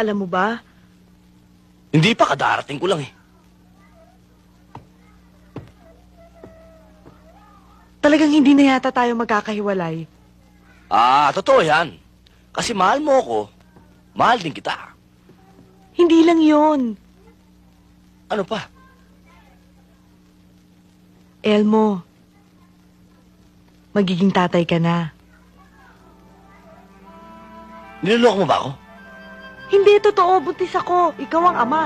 Alam mo ba, Hindi pa, kadarating ko lang eh. talagang hindi na yata tayo magkakahiwalay. Totoo yan. Kasi mahal mo ako, mahal din kita. Hindi lang yon. Ano pa? Elmo, magiging tatay ka na. Niloloko mo ba ako? Hindi, totoo. Buntis ako. Ikaw ang ama.